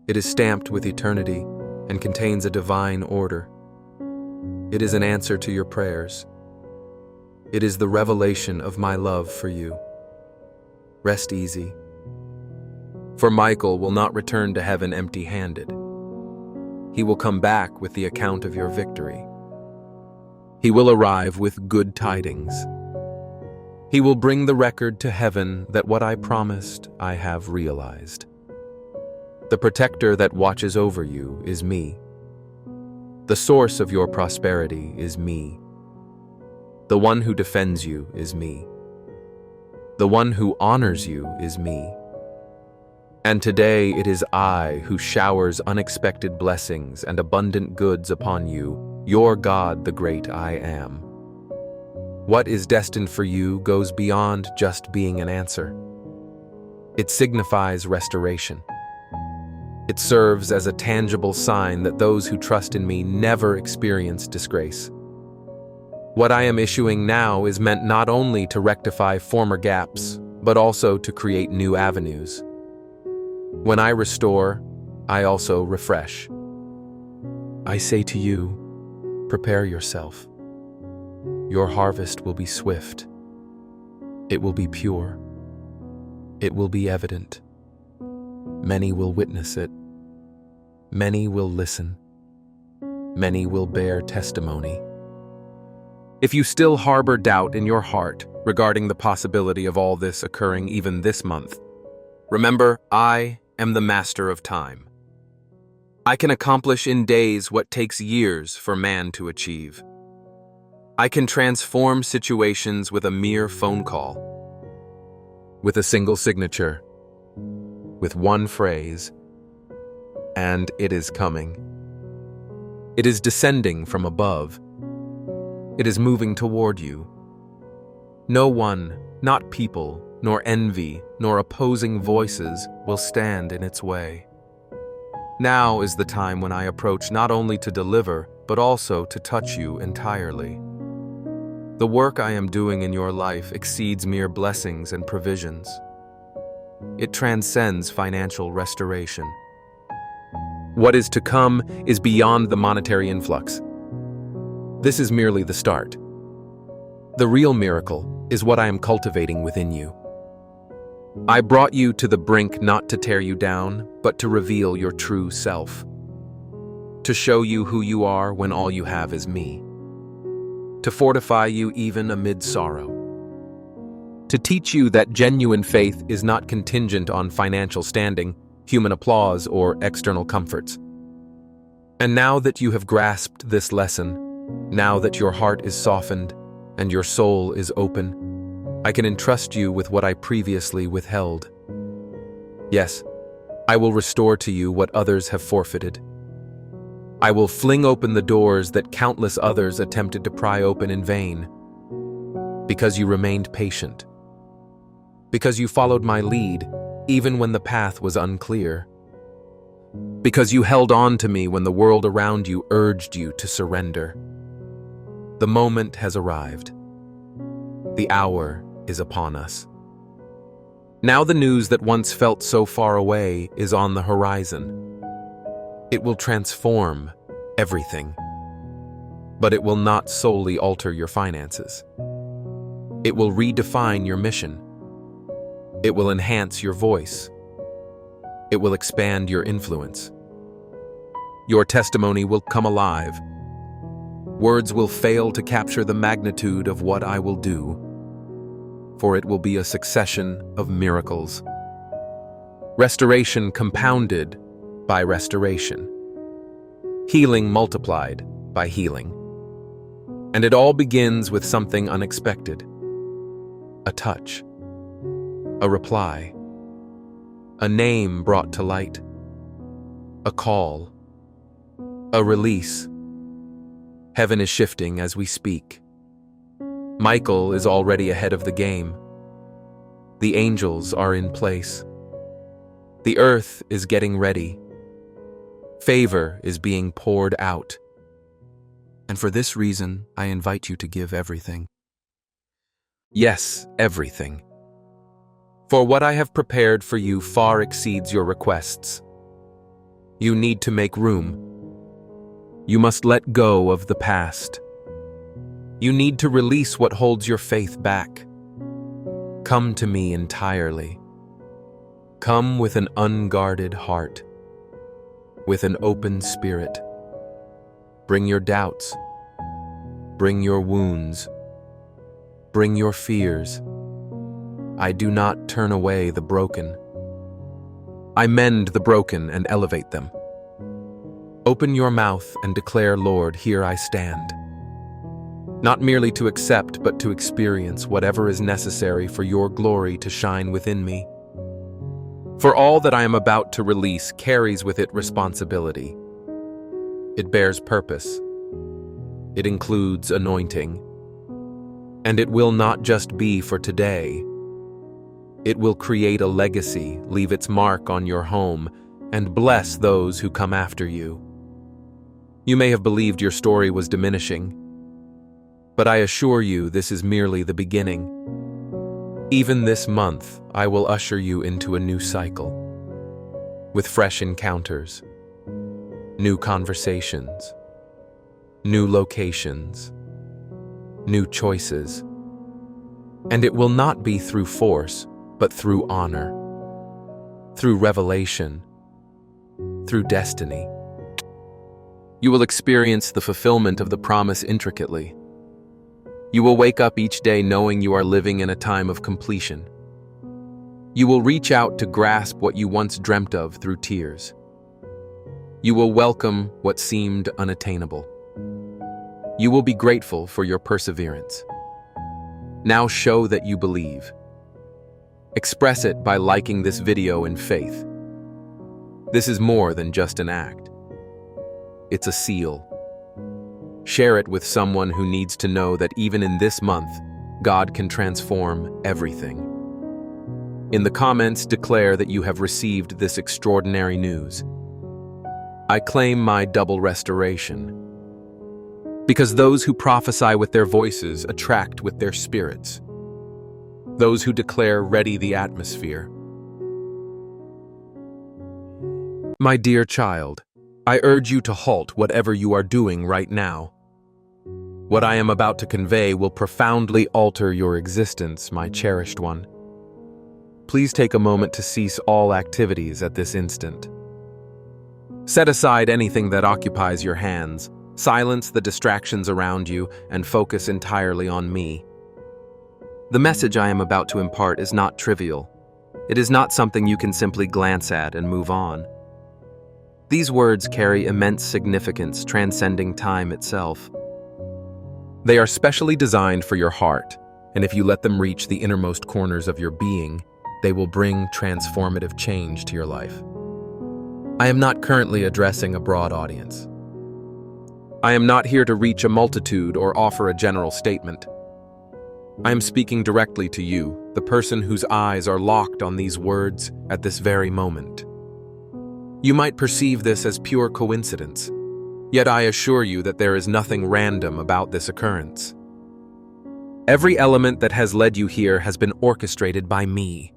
It is stamped with eternity and contains a divine order. It is an answer to your prayers. It is the revelation of my love for you. Rest easy. For Michael will not return to heaven empty-handed. He will come back with the account of your victory. He will arrive with good tidings. He will bring the record to heaven that what I promised I have realized. The protector that watches over you is me. The source of your prosperity is me. The one who defends you is me. The one who honors you is me. And today it is I who showers unexpected blessings and abundant goods upon you, your God, the great I am. What is destined for you goes beyond just being an answer. It signifies restoration. It serves as a tangible sign that those who trust in me never experience disgrace. What I am issuing now is meant not only to rectify former gaps, but also to create new avenues. When I restore, I also refresh. I say to you, prepare yourself. Your harvest will be swift. It will be pure. It will be evident. Many will witness it. Many will listen. Many will bear testimony. If you still harbor doubt in your heart regarding the possibility of all this occurring even this month, remember, I am the master of time. I can accomplish in days what takes years for man to achieve. I can transform situations with a mere phone call, with a single signature, with one phrase, and it is coming. It is descending from above. It is moving toward you. No one, not people, nor envy, nor opposing voices will stand in its way. Now is the time when I approach not only to deliver, but also to touch you entirely. The work I am doing in your life exceeds mere blessings and provisions. It transcends financial restoration. What is to come is beyond the monetary influx. This is merely the start. The real miracle is what I am cultivating within you. I brought you to the brink not to tear you down, but to reveal your true self. To show you who you are when all you have is me. To fortify you even amid sorrow. To teach you that genuine faith is not contingent on financial standing, human applause, or external comforts. And now that you have grasped this lesson, now that your heart is softened and your soul is open, I can entrust you with what I previously withheld. Yes, I will restore to you what others have forfeited. I will fling open the doors that countless others attempted to pry open in vain. Because you remained patient. Because you followed my lead, even when the path was unclear. Because you held on to me when the world around you urged you to surrender. The moment has arrived. The hour is upon us. Now the news that once felt so far away is on the horizon. It will transform everything. But it will not solely alter your finances. It will redefine your mission. It will enhance your voice. It will expand your influence. Your testimony will come alive. Words will fail to capture the magnitude of what I will do, for it will be a succession of miracles. Restoration compounded by restoration. Healing multiplied by healing. And it all begins with something unexpected. A touch. A reply. A name brought to light. A call. A release. Heaven is shifting as we speak. Michael is already ahead of the game. The angels are in place. The earth is getting ready. Favor is being poured out. And for this reason, I invite you to give everything. Yes, everything. For what I have prepared for you far exceeds your requests. You need to make room. You must let go of the past. You need to release what holds your faith back. Come to me entirely. Come with an unguarded heart, with an open spirit. Bring your doubts. Bring your wounds. Bring your fears. I do not turn away the broken. I mend the broken and elevate them. Open your mouth and declare, Lord, here I stand. Not merely to accept, but to experience whatever is necessary for your glory to shine within me. For all that I am about to release carries with it responsibility. It bears purpose. It includes anointing. And it will not just be for today. It will create a legacy, leave its mark on your home, and bless those who come after you. You may have believed your story was diminishing, but I assure you this is merely the beginning. Even this month, I will usher you into a new cycle, with fresh encounters, new conversations, new locations, new choices. And it will not be through force, but through honor, through revelation, through destiny. You will experience the fulfillment of the promise intricately. You will wake up each day knowing you are living in a time of completion. You will reach out to grasp what you once dreamt of through tears. You will welcome what seemed unattainable. You will be grateful for your perseverance. Now show that you believe. Express it by liking this video in faith. This is more than just an act. It's a seal. Share it with someone who needs to know that even in this month, God can transform everything. In the comments, declare that you have received this extraordinary news. I claim my double restoration. Because those who prophesy with their voices attract with their spirits. Those who declare ready the atmosphere. My dear child, I urge you to halt whatever you are doing right now. What I am about to convey will profoundly alter your existence, my cherished one. Please take a moment to cease all activities at this instant. Set aside anything that occupies your hands, silence the distractions around you, and focus entirely on me. The message I am about to impart is not trivial. It is not something you can simply glance at and move on. These words carry immense significance, transcending time itself. They are specially designed for your heart, and if you let them reach the innermost corners of your being, they will bring transformative change to your life. I am not currently addressing a broad audience. I am not here to reach a multitude or offer a general statement. I am speaking directly to you, the person whose eyes are locked on these words at this very moment. You might perceive this as pure coincidence, yet I assure you that there is nothing random about this occurrence. Every element that has led you here has been orchestrated by me.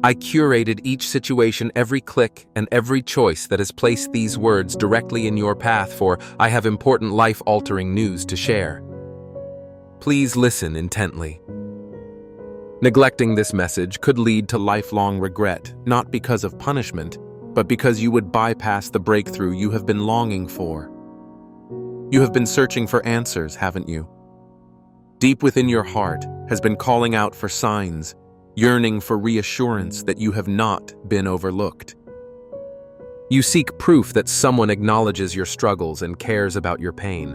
I curated each situation, every click, and every choice that has placed these words directly in your path, for I have important life-altering news to share. Please listen intently. Neglecting this message could lead to lifelong regret, not because of punishment, but because you would bypass the breakthrough you have been longing for. You have been searching for answers, haven't you? Deep within your heart has been calling out for signs, yearning for reassurance that you have not been overlooked. You seek proof that someone acknowledges your struggles and cares about your pain.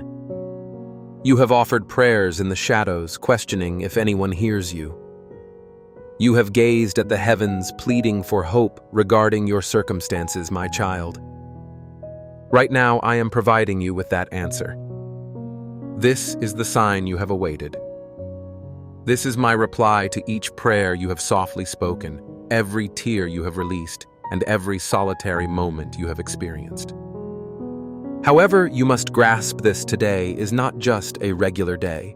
You have offered prayers in the shadows, questioning if anyone hears you. You have gazed at the heavens, pleading for hope regarding your circumstances, my child. Right now, I am providing you with that answer. This is the sign you have awaited. This is my reply to each prayer you have softly spoken, every tear you have released, and every solitary moment you have experienced. However, you must grasp this today is not just a regular day.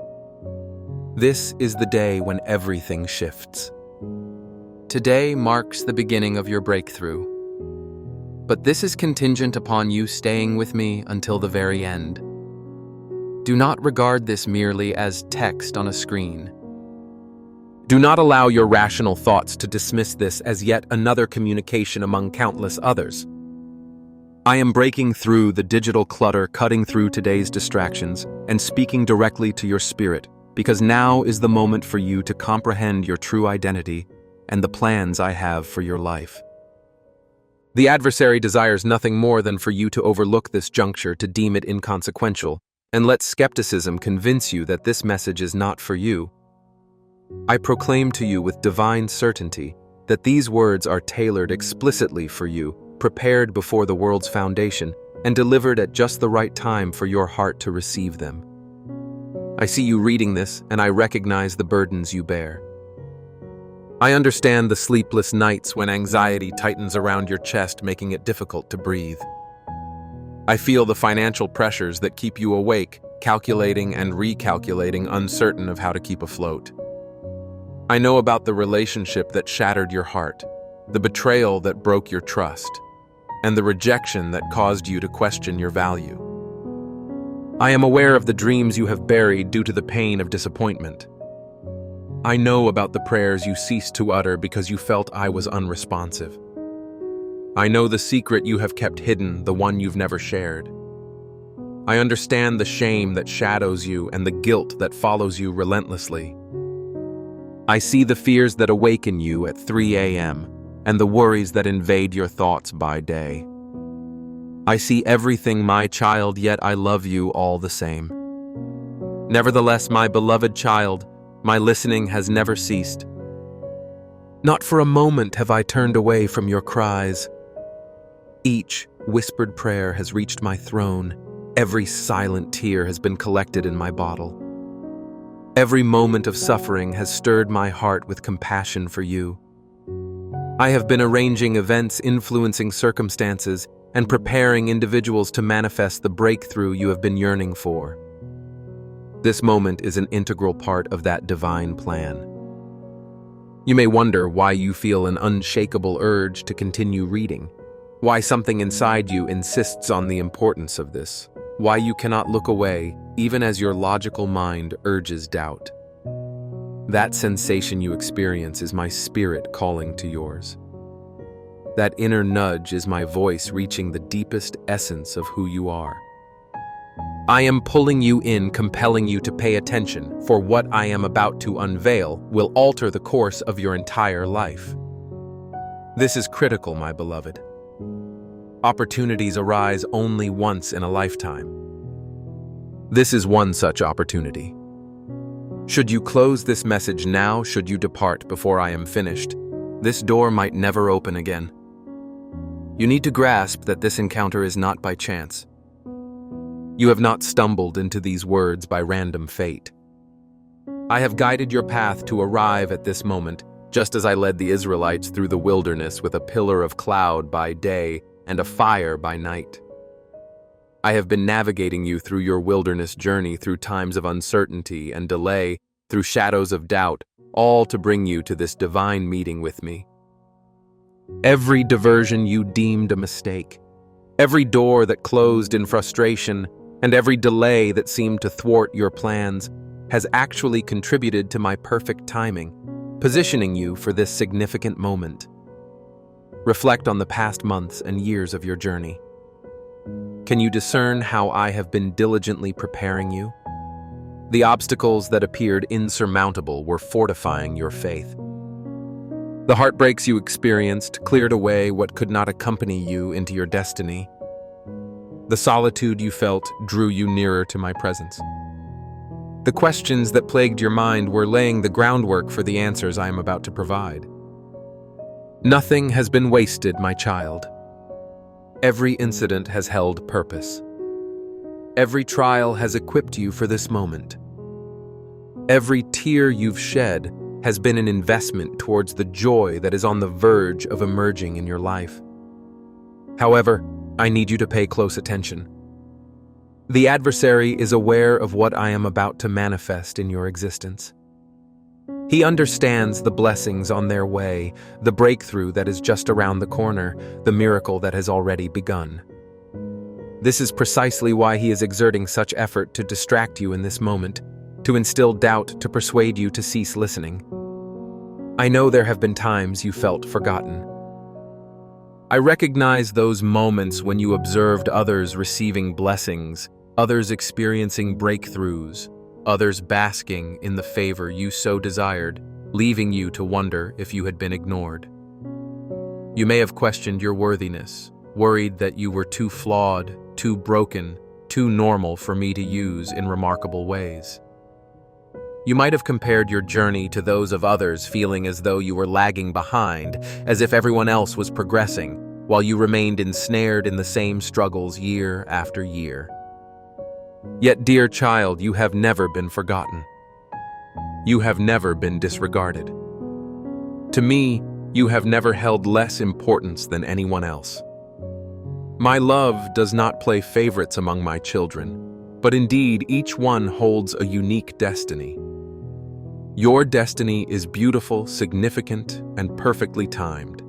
This is the day when everything shifts. Today marks the beginning of your breakthrough. But this is contingent upon you staying with me until the very end. Do not regard this merely as text on a screen. Do not allow your rational thoughts to dismiss this as yet another communication among countless others. I am breaking through the digital clutter, cutting through today's distractions, and speaking directly to your spirit, because now is the moment for you to comprehend your true identity and the plans I have for your life. The adversary desires nothing more than for you to overlook this juncture, to deem it inconsequential, and let skepticism convince you that this message is not for you. I proclaim to you with divine certainty that these words are tailored explicitly for you, prepared before the world's foundation, and delivered at just the right time for your heart to receive them. I see you reading this, and I recognize the burdens you bear. I understand the sleepless nights when anxiety tightens around your chest, making it difficult to breathe. I feel the financial pressures that keep you awake, calculating and recalculating, uncertain of how to keep afloat. I know about the relationship that shattered your heart, the betrayal that broke your trust, and the rejection that caused you to question your value. I am aware of the dreams you have buried due to the pain of disappointment. I know about the prayers you ceased to utter because you felt I was unresponsive. I know the secret you have kept hidden, the one you've never shared. I understand the shame that shadows you and the guilt that follows you relentlessly. I see the fears that awaken you at 3 a.m. and the worries that invade your thoughts by day. I see everything, my child, yet I love you all the same. Nevertheless, my beloved child, my listening has never ceased. Not for a moment have I turned away from your cries. Each whispered prayer has reached my throne. Every silent tear has been collected in my bottle. Every moment of suffering has stirred my heart with compassion for you. I have been arranging events, influencing circumstances, and preparing individuals to manifest the breakthrough you have been yearning for. This moment is an integral part of that divine plan. You may wonder why you feel an unshakable urge to continue reading, why something inside you insists on the importance of this, why you cannot look away even as your logical mind urges doubt. That sensation you experience is my spirit calling to yours. That inner nudge is my voice reaching the deepest essence of who you are. I am pulling you in, compelling you to pay attention, for what I am about to unveil will alter the course of your entire life. This is critical, my beloved. Opportunities arise only once in a lifetime. This is one such opportunity. Should you close this message now, should you depart before I am finished, this door might never open again. You need to grasp that this encounter is not by chance. You have not stumbled into these words by random fate. I have guided your path to arrive at this moment, just as I led the Israelites through the wilderness with a pillar of cloud by day and a fire by night. I have been navigating you through your wilderness journey, through times of uncertainty and delay, through shadows of doubt, all to bring you to this divine meeting with me. Every diversion you deemed a mistake, every door that closed in frustration, and every delay that seemed to thwart your plans has actually contributed to my perfect timing, positioning you for this significant moment. Reflect on the past months and years of your journey. Can you discern how I have been diligently preparing you? The obstacles that appeared insurmountable were fortifying your faith. The heartbreaks you experienced cleared away what could not accompany you into your destiny. The solitude you felt drew you nearer to my presence. The questions that plagued your mind were laying the groundwork for the answers I am about to provide. Nothing has been wasted, my child. Every incident has held purpose. Every trial has equipped you for this moment. Every tear you've shed has been an investment towards the joy that is on the verge of emerging in your life. However, I need you to pay close attention. The adversary is aware of what I am about to manifest in your existence. He understands the blessings on their way, the breakthrough that is just around the corner, the miracle that has already begun. This is precisely why he is exerting such effort to distract you in this moment, to instill doubt, to persuade you to cease listening. I know there have been times you felt forgotten. I recognize those moments when you observed others receiving blessings, others experiencing breakthroughs, others basking in the favor you so desired, leaving you to wonder if you had been ignored. You may have questioned your worthiness, worried that you were too flawed, too broken, too normal for me to use in remarkable ways. You might have compared your journey to those of others, feeling as though you were lagging behind, as if everyone else was progressing, while you remained ensnared in the same struggles year after year. Yet, dear child, you have never been forgotten. You have never been disregarded. To me, you have never held less importance than anyone else. My love does not play favorites among my children, but indeed each one holds a unique destiny. Your destiny is beautiful, significant, and perfectly timed.